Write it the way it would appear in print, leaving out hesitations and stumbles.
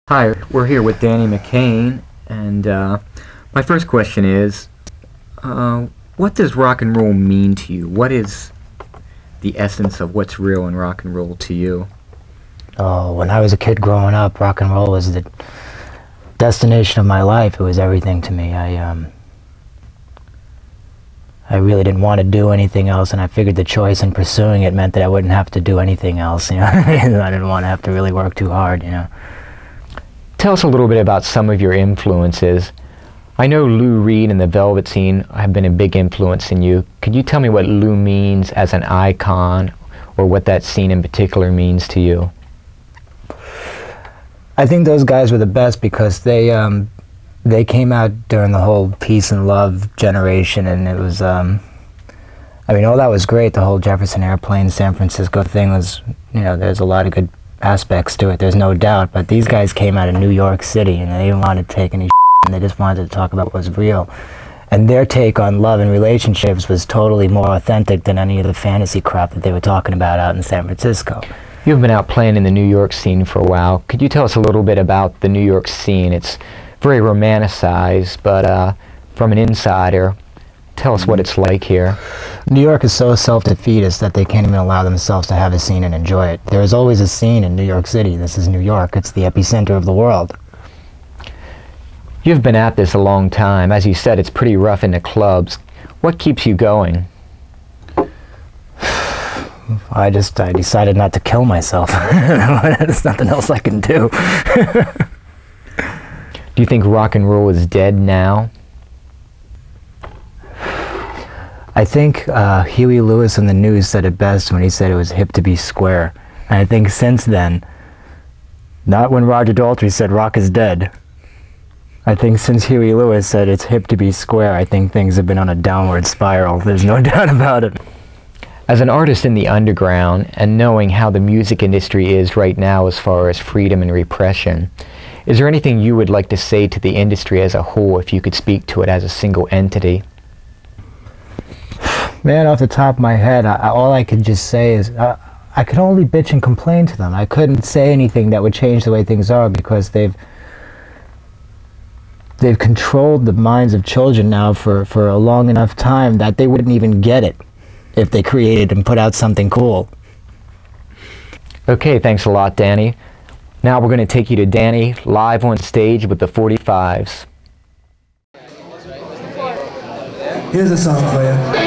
Hi, we're here with Danny McKane, and my first question is, what does rock and roll mean to you? What is the essence of what's real in rock and roll to you? Oh, when I was a kid growing up, rock and roll was the destination of my life. It was everything to me. I really didn't want to do anything else, and I figured the choice in pursuing it meant that I wouldn't have to do anything else, you know. I didn't want to have to really work too hard, you know. Tell us a little bit about some of your influences. I know Lou Reed and the Velvet scene have been a big influence in you. Could you tell me what Lou means as an icon, or what that scene in particular means to you? I think those guys were the best because they came out during the whole peace and love generation, and it was, I mean, all that was great. The whole Jefferson Airplane, San Francisco thing was, you know, there's a lot of good aspects to it, there's no doubt, but these guys came out of New York City and they didn't want to take any shit, and they just wanted to talk about what was real. And their take on love and relationships was totally more authentic than any of the fantasy crap that they were talking about out in San Francisco. You've been out playing in the New York scene for a while. Could you tell us a little bit about the New York scene? It's very romanticized, but from an insider, tell us what it's like here. New York is so self-defeatist that they can't even allow themselves to have a scene and enjoy it. There is always a scene in New York City. This is New York. It's the epicenter of the world. You've been at this a long time. As you said, it's pretty rough in the clubs. What keeps you going? I decided not to kill myself. There's nothing else I can do. Do you think rock and roll is dead now? I think Huey Lewis in the News said it best when he said it was hip to be square. And I think since then, not when Roger Daltrey said rock is dead, I think since Huey Lewis said it's hip to be square, I think things have been on a downward spiral. There's no doubt about it. As an artist in the underground, and knowing how the music industry is right now as far as freedom and repression, is there anything you would like to say to the industry as a whole if you could speak to it as a single entity? Man, off the top of my head, all I could just say is I could only bitch and complain to them. I couldn't say anything that would change the way things are because they've controlled the minds of children now for a long enough time that they wouldn't even get it if they created and put out something cool. Okay, thanks a lot, Danny. Now we're going to take you to Danny live on stage with the 45s. Here's a song for you.